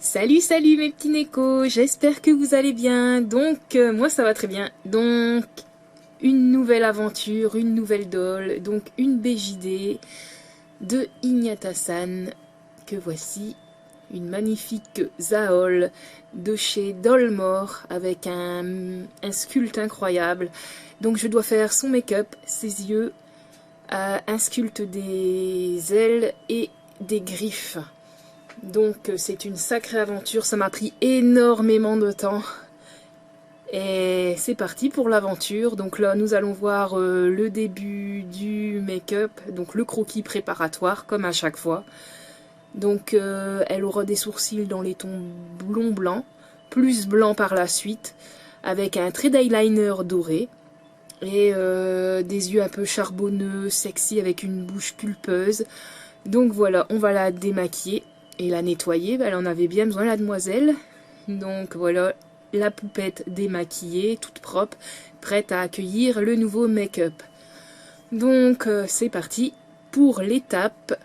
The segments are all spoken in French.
Salut, salut mes petits nécos, j'espère que vous allez bien. Donc, moi ça va très bien. Donc, une nouvelle aventure, une nouvelle doll, donc une BJD de Ignata-san, que voici. Une magnifique Zaol de chez Dolmore avec un sculpte incroyable. Donc je dois faire son make-up, ses yeux, un sculpte des ailes et des griffes. Donc c'est une sacrée aventure, ça m'a pris énormément de temps. Et c'est parti pour l'aventure. Donc là nous allons voir le début du make-up, donc le croquis préparatoire comme à chaque fois. Donc elle aura des sourcils dans les tons blond blanc, plus blanc par la suite, avec un trait d'eyeliner doré et des yeux un peu charbonneux, sexy avec une bouche pulpeuse. Donc voilà, on va la démaquiller et la nettoyer. Elle en avait bien besoin la demoiselle. Donc voilà, la poupette démaquillée, toute propre, prête à accueillir le nouveau make-up. Donc c'est parti pour l'étape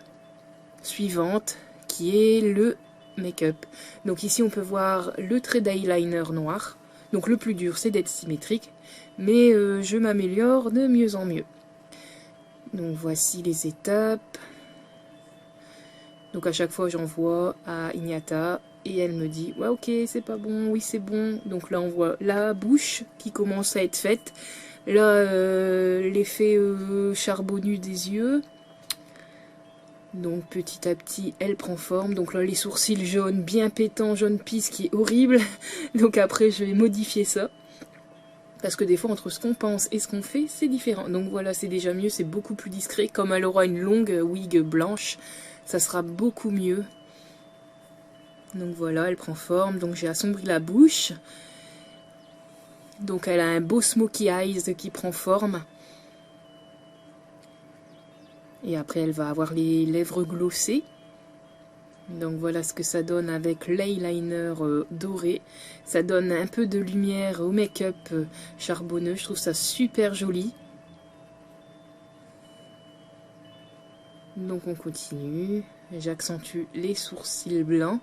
suivante qui est le make-up. Donc ici on peut voir le trait d'eyeliner noir. Donc le plus dur c'est d'être symétrique, mais je m'améliore de mieux en mieux. Donc voici les étapes. Donc à chaque fois j'envoie à Ignata et elle me dit ouais ok c'est pas bon, oui c'est bon. Donc là on voit la bouche qui commence à être faite. Là l'effet charbonnu des yeux. Donc petit à petit elle prend forme. Donc là les sourcils jaunes bien pétants, jaune pisse qui est horrible. Donc après je vais modifier ça. Parce que des fois entre ce qu'on pense et ce qu'on fait c'est différent. Donc voilà c'est déjà mieux, c'est beaucoup plus discret. Comme elle aura une longue wig blanche, ça sera beaucoup mieux. Donc voilà, elle prend forme. Donc j'ai assombri la bouche. Donc elle a un beau smoky eyes qui prend forme. Et après elle va avoir les lèvres glossées. Donc voilà ce que ça donne avec l'eyeliner doré. Ça donne un peu de lumière au make-up charbonneux. Je trouve ça super joli. Donc on continue. J'accentue les sourcils blancs.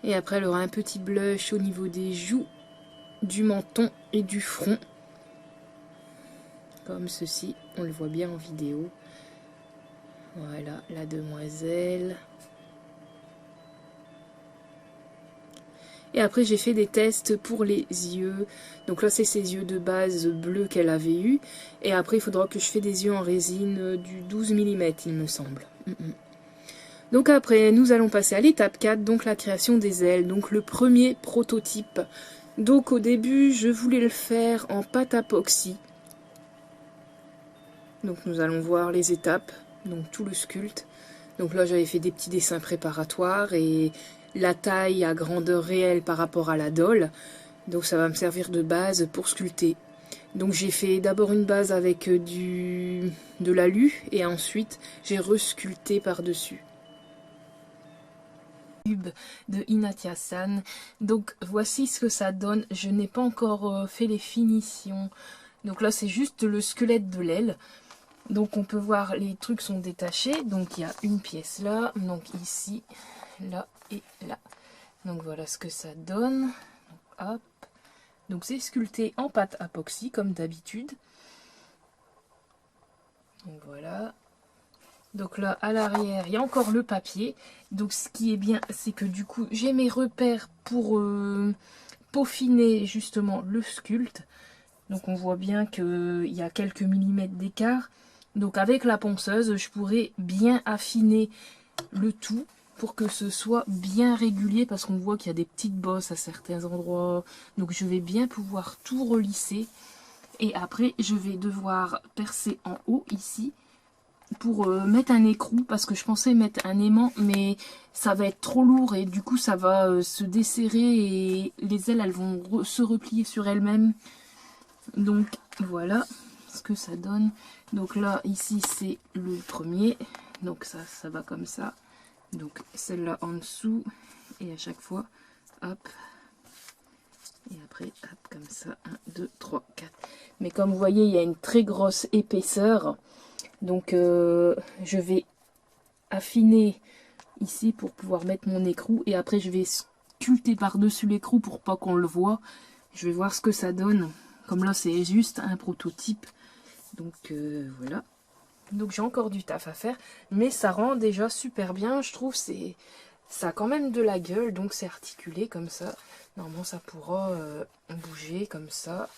Et après elle aura un petit blush au niveau des joues, du menton et du front. Comme ceci, on le voit bien en vidéo. Voilà la demoiselle. Et après j'ai fait des tests pour les yeux. Donc là c'est ses yeux de base bleus qu'elle avait eu. Et après il faudra que je fasse des yeux en résine du 12 mm il me semble. Donc après nous allons passer à l'étape 4, donc la création des ailes. Donc le premier prototype. Donc au début je voulais le faire en pâte à epoxy. Donc nous allons voir les étapes, donc tout le sculpte. Donc là j'avais fait des petits dessins préparatoires et la taille à grandeur réelle par rapport à la doll. Donc ça va me servir de base pour sculpter. Donc j'ai fait d'abord une base avec de l'alu et ensuite j'ai resculpté par-dessus. De Ignata-san. Donc voici ce que ça donne. Je n'ai pas encore fait les finitions. Donc là c'est juste le squelette de l'aile. Donc on peut voir les trucs sont détachés. Donc il y a une pièce là, donc ici, là et là. Donc voilà ce que ça donne. Donc, hop. Donc c'est sculpté en pâte à epoxy comme d'habitude. Donc voilà. Donc là à l'arrière il y a encore le papier. Donc ce qui est bien c'est que du coup j'ai mes repères pour peaufiner justement le sculpte. Donc on voit bien qu'il y a quelques millimètres d'écart. Donc avec la ponceuse, je pourrais bien affiner le tout pour que ce soit bien régulier parce qu'on voit qu'il y a des petites bosses à certains endroits. Donc je vais bien pouvoir tout relisser. Et après, je vais devoir percer en haut ici pour mettre un écrou parce que je pensais mettre un aimant mais ça va être trop lourd et du coup ça va se desserrer et les ailes elles vont se replier sur elles-mêmes. Donc voilà ce que ça donne. Donc là ici c'est le premier, donc ça va comme ça. Donc celle-là en dessous et à chaque fois hop et après hop comme ça 1 2 3 4. Mais comme vous voyez il y a une très grosse épaisseur, donc je vais affiner ici pour pouvoir mettre mon écrou. Et après je vais sculpter par-dessus l'écrou pour pas qu'on le voit. Je vais voir ce que ça donne. Comme là c'est juste un prototype. Donc voilà. Donc j'ai encore du taf à faire. Mais ça rend déjà super bien. Je trouve ça a quand même de la gueule. Donc c'est articulé comme ça. Normalement ça pourra bouger comme ça.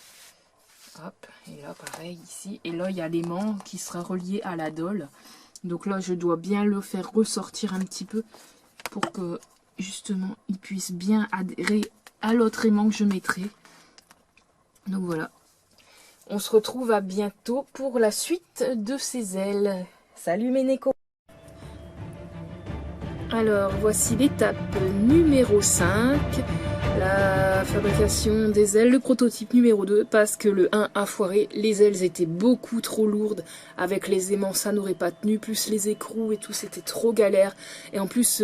Hop. Et là pareil ici. Et là il y a l'aimant qui sera relié à la dole. Donc là je dois bien le faire ressortir un petit peu. Pour que justement il puisse bien adhérer à l'autre aimant que je mettrai. Donc voilà. On se retrouve à bientôt pour la suite de ces ailes. Salut mes Neko! Alors voici l'étape numéro 5. La fabrication des ailes, le prototype numéro 2, parce que le 1 a foiré, les ailes étaient beaucoup trop lourdes, avec les aimants ça n'aurait pas tenu, plus les écrous et tout, c'était trop galère, et en plus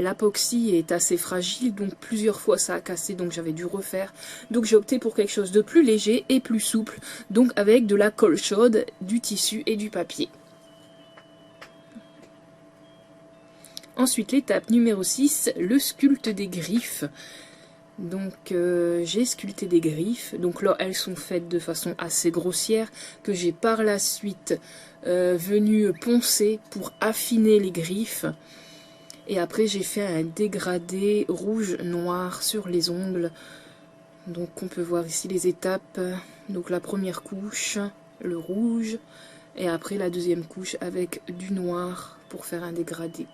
l'apoxy est assez fragile, donc plusieurs fois ça a cassé, donc j'avais dû refaire, donc j'ai opté pour quelque chose de plus léger et plus souple, donc avec de la colle chaude, du tissu et du papier. Ensuite, l'étape numéro 6, le sculpte des griffes. Donc, j'ai sculpté des griffes. Donc là, elles sont faites de façon assez grossière, que j'ai par la suite venu poncer pour affiner les griffes. Et après, j'ai fait un dégradé rouge-noir sur les ongles. Donc, on peut voir ici les étapes. Donc, la première couche, le rouge. Et après, la deuxième couche avec du noir pour faire un dégradé.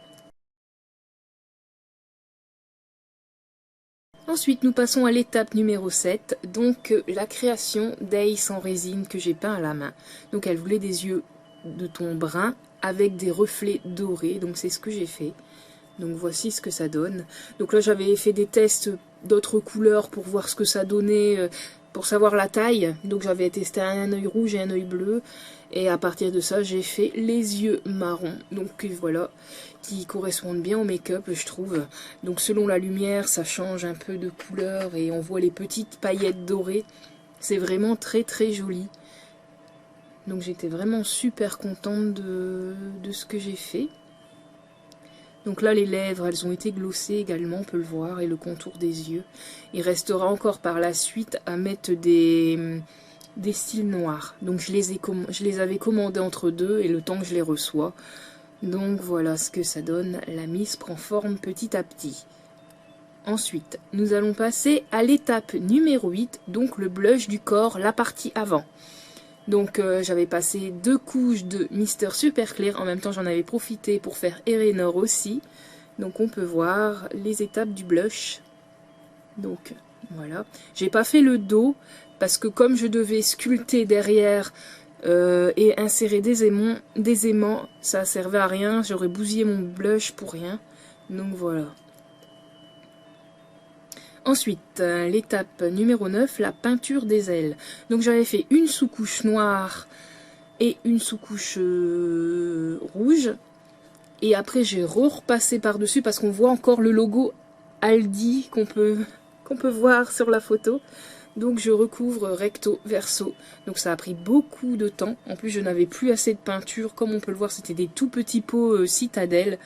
Ensuite, nous passons à l'étape numéro 7, donc la création d'Ace en résine que j'ai peint à la main. Donc elle voulait des yeux de ton brun avec des reflets dorés, donc c'est ce que j'ai fait. Donc voici ce que ça donne. Donc là j'avais fait des tests d'autres couleurs pour voir ce que ça donnait, pour savoir la taille. Donc j'avais testé un œil rouge et un œil bleu. Et à partir de ça j'ai fait les yeux marrons. Donc voilà, qui correspondent bien au make-up je trouve. Donc selon la lumière ça change un peu de couleur et on voit les petites paillettes dorées. C'est vraiment très très joli. Donc j'étais vraiment super contente de ce que j'ai fait. Donc là les lèvres elles ont été glossées également, on peut le voir, et le contour des yeux. Il restera encore par la suite à mettre des styles noirs. Donc je les avais commandés entre deux et le temps que je les reçois. Donc voilà ce que ça donne, la mise prend forme petit à petit. Ensuite, nous allons passer à l'étape numéro 8, donc le blush du corps, la partie avant. Donc j'avais passé 2 couches de Mister Super Clear, en même temps j'en avais profité pour faire Erenor aussi. Donc on peut voir les étapes du blush. Donc voilà, j'ai pas fait le dos parce que comme je devais sculpter derrière et insérer des aimants, ça servait à rien, j'aurais bousillé mon blush pour rien. Donc voilà. Ensuite, l'étape numéro 9, la peinture des ailes. Donc j'avais fait une sous-couche noire et une sous-couche rouge. Et après j'ai repassé par-dessus parce qu'on voit encore le logo Aldi qu'on peut voir sur la photo. Donc je recouvre recto verso. Donc ça a pris beaucoup de temps. En plus je n'avais plus assez de peinture. Comme on peut le voir, c'était des tout petits pots citadelle.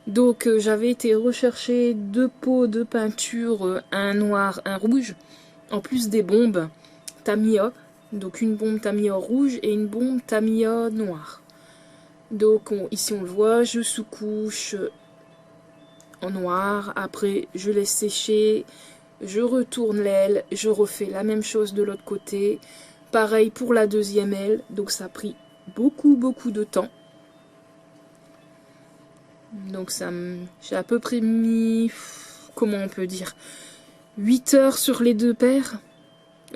Donc j'avais été rechercher 2 pots de peinture, un noir, un rouge, en plus des bombes Tamiya, donc une bombe Tamiya rouge et une bombe Tamiya noire. Donc ici on le voit, je sous-couche en noir, après je laisse sécher, je retourne l'aile, je refais la même chose de l'autre côté, pareil pour la deuxième aile, donc ça a pris beaucoup de temps. Donc j'ai à peu près mis, comment on peut dire, 8 heures sur les deux paires,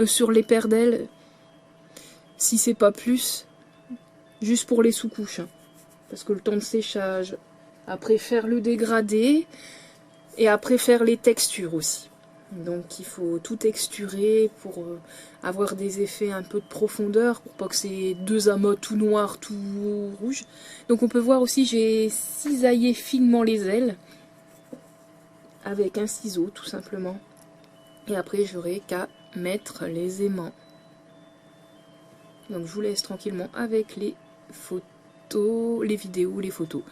sur les paires d'ailes, si c'est pas plus, juste pour les sous-couches, hein, parce que le temps de séchage, après faire le dégradé, et après faire les textures aussi. Donc il faut tout texturer pour avoir des effets un peu de profondeur, pour pas que c'est 2 amas tout noir, tout rouge. Donc on peut voir aussi, j'ai cisaillé finement les ailes, avec un ciseau tout simplement. Et après j'aurai qu'à mettre les aimants. Donc je vous laisse tranquillement avec les photos, les vidéos, les photos.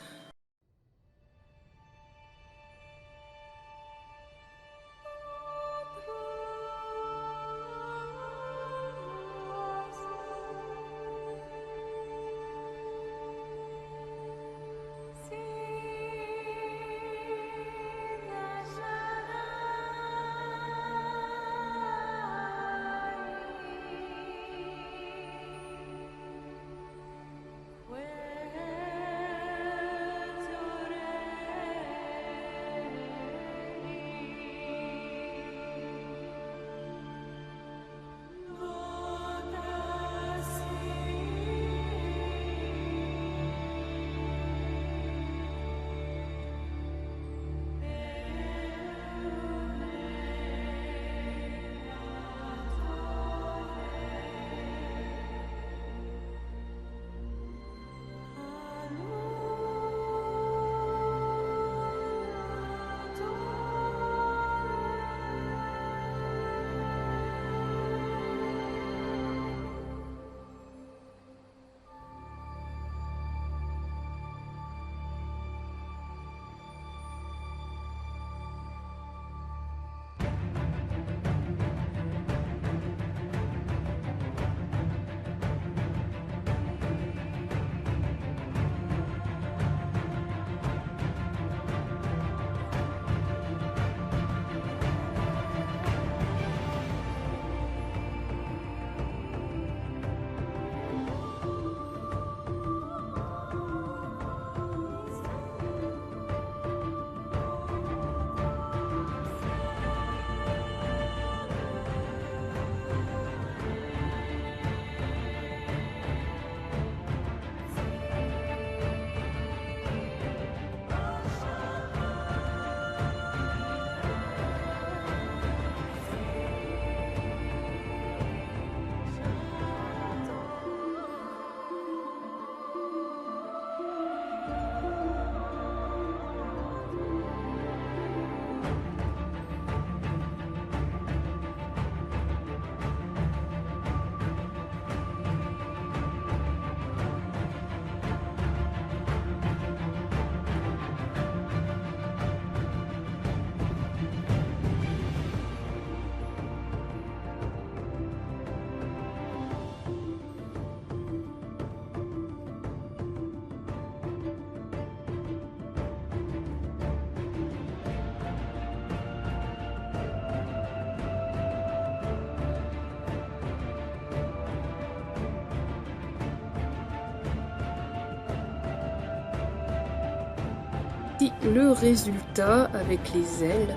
Le résultat avec les ailes.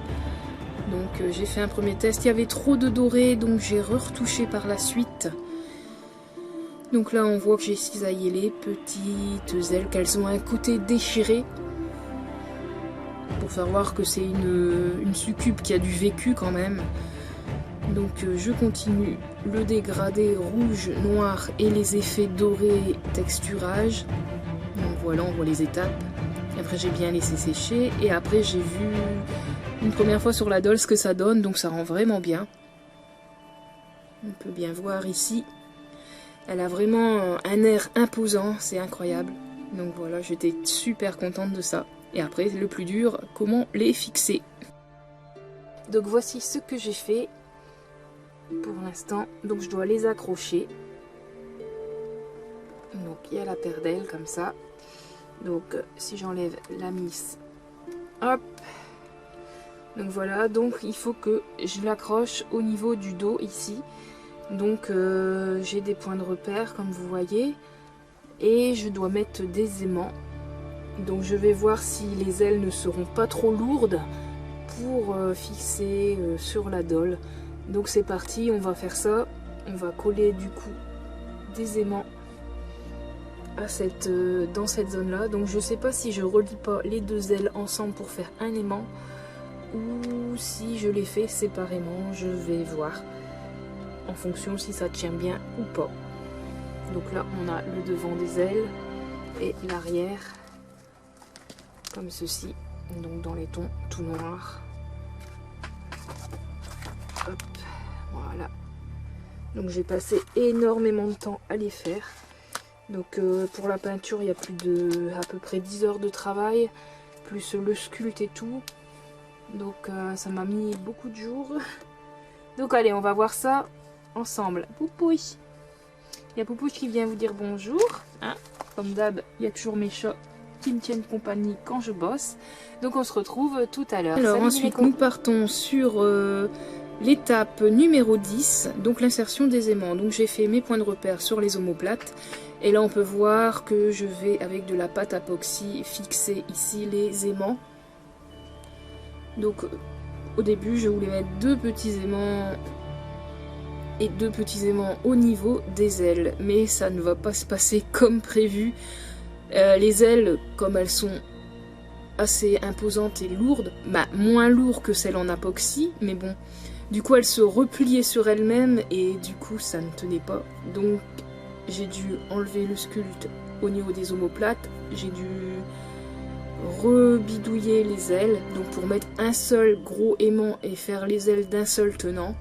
Donc j'ai fait un premier test, il y avait trop de doré, donc j'ai retouché par la suite. Donc là on voit que j'ai cisaillé les petites ailes, qu'elles ont un côté déchiré. Pour faire voir que c'est une succube qui a du vécu quand même. Donc je continue le dégradé rouge, noir et les effets dorés texturage. Donc voilà, on voit les étapes. Après j'ai bien laissé sécher et après j'ai vu une première fois sur la doll ce que ça donne, donc ça rend vraiment bien. On peut bien voir ici. Elle a vraiment un air imposant, c'est incroyable. Donc voilà, j'étais super contente de ça. Et après, le plus dur, comment les fixer. Donc voici ce que j'ai fait pour l'instant. Donc je dois les accrocher. Donc il y a la paire d'ailes comme ça. Donc si j'enlève la misse, hop. Donc voilà, donc il faut que je l'accroche au niveau du dos ici. Donc j'ai des points de repère comme vous voyez. Et je dois mettre des aimants. Donc je vais voir si les ailes ne seront pas trop lourdes pour fixer sur la doll. Donc c'est parti, on va faire ça. On va coller du coup des aimants à dans cette zone là. Donc je sais pas si je relie pas les deux ailes ensemble pour faire un aimant ou si je les fais séparément. Je vais voir en fonction si ça tient bien ou pas. Donc là on a le devant des ailes et l'arrière comme ceci, donc dans les tons tout noirs. Hop, voilà. Donc j'ai passé énormément de temps à les faire. Donc pour la peinture il y a plus de à peu près 10 heures de travail, plus le sculpte et tout. Donc ça m'a mis beaucoup de jours. Donc allez, on va voir ça ensemble. Poupouille. Il y a Poupouille qui vient vous dire bonjour. Hein, comme d'hab, il y a toujours mes chats qui me tiennent compagnie quand je bosse. Donc on se retrouve tout à l'heure. Alors ensuite nous partons sur l'étape numéro 10, donc l'insertion des aimants. Donc j'ai fait mes points de repère sur les omoplates. Et là on peut voir que je vais avec de la pâte à-poxy fixer ici les aimants. Donc au début je voulais mettre deux petits aimants et deux petits aimants au niveau des ailes. Mais ça ne va pas se passer comme prévu. Les ailes, comme elles sont assez imposantes et lourdes, bah, moins lourdes que celles en apoxy, mais bon, du coup elles se repliaient sur elles-mêmes et du coup ça ne tenait pas. Donc j'ai dû enlever le sculpte au niveau des omoplates, j'ai dû rebidouiller les ailes, donc pour mettre un seul gros aimant et faire les ailes d'un seul tenant.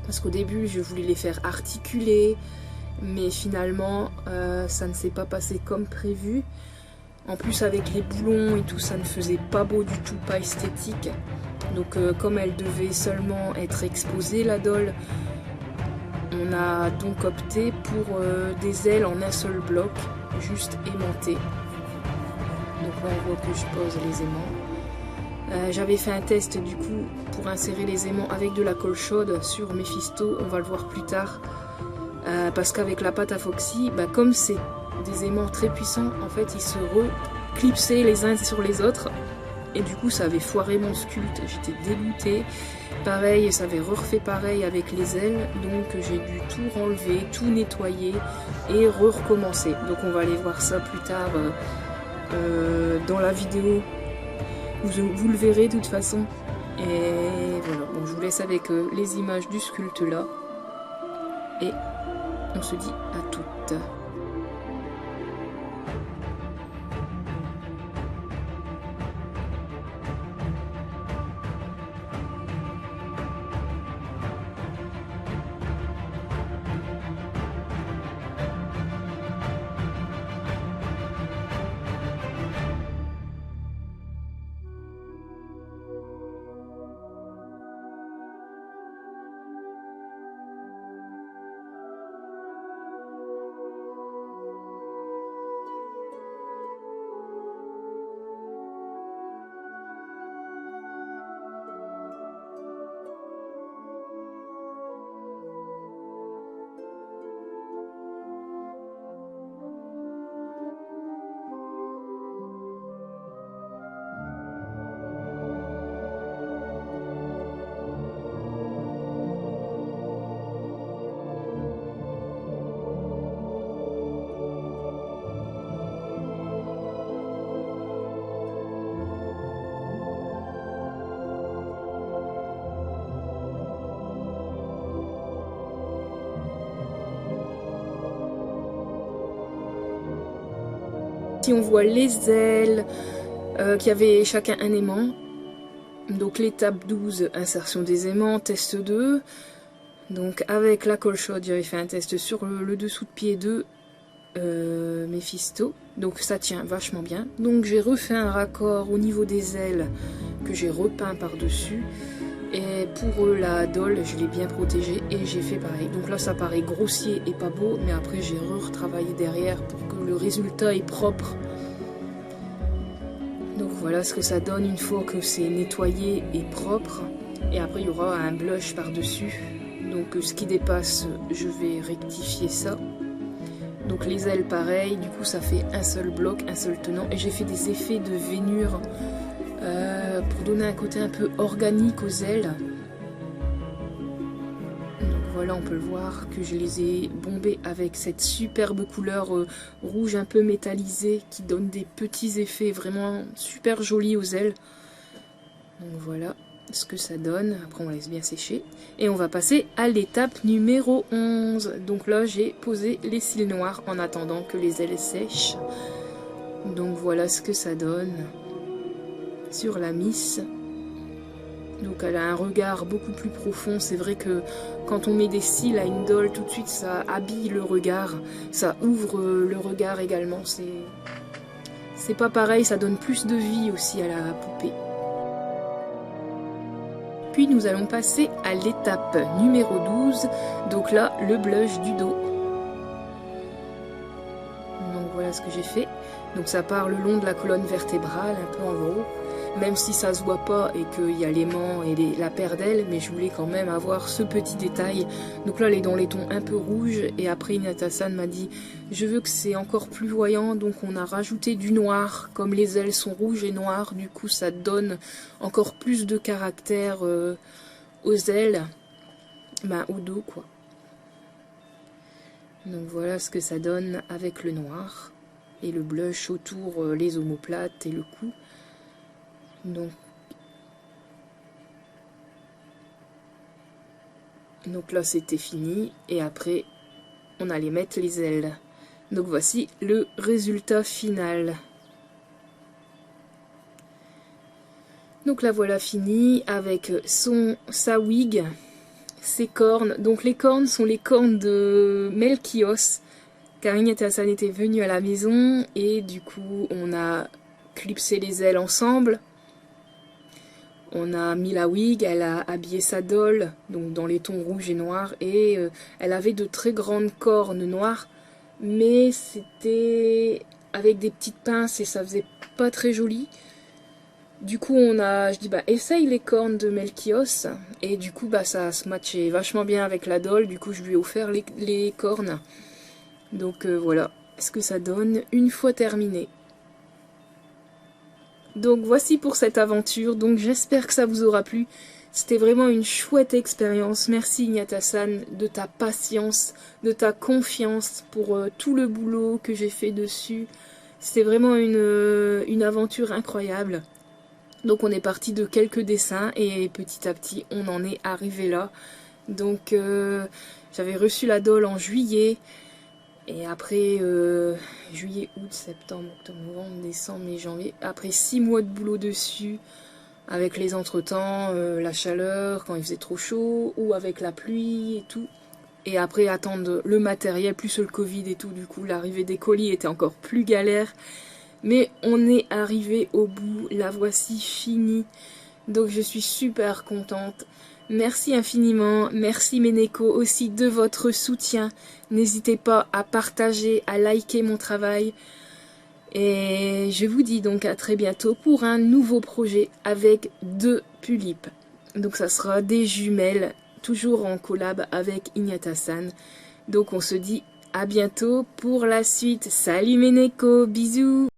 Parce qu'au début je voulais les faire articuler, mais finalement ça ne s'est pas passé comme prévu. En plus avec les boulons et tout ça ne faisait pas beau du tout, pas esthétique. Donc comme elle devait seulement être exposée la doll, on a donc opté pour des ailes en un seul bloc, juste aimantées. Donc là on voit que je pose les aimants. J'avais fait un test du coup pour insérer les aimants avec de la colle chaude sur Mephisto, on va le voir plus tard. Parce qu'avec la pâte à Foxy, bah, comme c'est des aimants très puissants, en fait ils se reclipsaient les uns sur les autres et du coup ça avait foiré mon sculpte, j'étais dégoûtée. Pareil, ça avait refait pareil avec les ailes, donc j'ai dû tout renlever, tout nettoyer et recommencer. Donc on va aller voir ça plus tard dans la vidéo, vous le verrez de toute façon. Et voilà, bon, je vous laisse avec les images du sculpte là et on se dit à toutes. Si on voit les ailes qui avaient chacun un aimant. Donc l'étape 12, insertion des aimants, test 2. Donc avec la colchotte, j'avais fait un test sur le dessous de pied de Mephisto. Donc ça tient vachement bien. Donc j'ai refait un raccord au niveau des ailes que j'ai repeint par-dessus. Et pour la dolle, je l'ai bien protégée et j'ai fait pareil. Donc là ça paraît grossier et pas beau, mais après j'ai retravaillé derrière pour que le résultat est propre. Donc voilà ce que ça donne une fois que c'est nettoyé et propre. Et après il y aura un blush par-dessus. Donc ce qui dépasse, je vais rectifier ça. Donc les ailes pareil, du coup ça fait un seul bloc, un seul tenant. Et j'ai fait des effets de veinure pour donner un côté un peu organique aux ailes. Donc voilà, on peut le voir que je les ai bombées avec cette superbe couleur rouge un peu métallisée qui donne des petits effets vraiment super jolis aux ailes. Donc voilà ce que ça donne. Après on laisse bien sécher. Et on va passer à l'étape numéro 11. Donc là j'ai posé les cils noirs en attendant que les ailes sèchent. Donc voilà ce que ça donne sur la Miss. Donc elle a un regard beaucoup plus profond. C'est vrai que quand on met des cils à une doll, tout de suite ça habille le regard. Ça ouvre le regard également. C'est pas pareil, ça donne plus de vie aussi à la poupée. Puis nous allons passer à l'étape numéro 12. Donc là, le blush du dos. Donc voilà ce que j'ai fait. Donc ça part le long de la colonne vertébrale, un peu en haut. Même si ça se voit pas et qu'il y a l'aimant et la paire d'ailes, mais je voulais quand même avoir ce petit détail. Donc là, elle est dans les tons un peu rouges. Et après, Inata-san m'a dit, je veux que c'est encore plus voyant. Donc on a rajouté du noir. Comme les ailes sont rouges et noires, du coup ça donne encore plus de caractère aux ailes. Au dos quoi. Donc voilà ce que ça donne avec le noir. Et le blush autour, les omoplates et le cou. Donc là c'était fini et après on allait mettre les ailes. Donc voici le résultat final. Donc la voilà finie avec sa wig, ses cornes. Donc les cornes sont les cornes de Melchios. Car Inata-san était venue à la maison et du coup on a clipsé les ailes ensemble. On a mis la wig, elle a habillé sa doll, donc dans les tons rouges et noirs, et elle avait de très grandes cornes noires, mais c'était avec des petites pinces et ça faisait pas très joli. Du coup je dis essaye les cornes de Melchios, et du coup ça se matchait vachement bien avec la doll, du coup je lui ai offert les cornes. Donc voilà ce que ça donne une fois terminé. Donc voici pour cette aventure, donc j'espère que ça vous aura plu. C'était vraiment une chouette expérience. Merci Inata-san de ta patience, de ta confiance pour tout le boulot que j'ai fait dessus. C'était vraiment une aventure incroyable. Donc on est parti de quelques dessins et petit à petit on en est arrivé là. Donc j'avais reçu la doll en juillet. Et après juillet, août, septembre, octobre, novembre, décembre, mai, janvier, après 6 mois de boulot dessus, avec les entretemps, la chaleur, quand il faisait trop chaud, ou avec la pluie et tout. Et après attendre le matériel, plus le Covid et tout, du coup l'arrivée des colis était encore plus galère. Mais on est arrivé au bout, la voici finie. Donc je suis super contente. Merci infiniment, merci mes Neko aussi de votre soutien. N'hésitez pas à partager, à liker mon travail. Et je vous dis donc à très bientôt pour un nouveau projet avec 2 tulipes. Donc ça sera des jumelles, toujours en collab avec Inata-san. Donc on se dit à bientôt pour la suite. Salut mes Neko, bisous!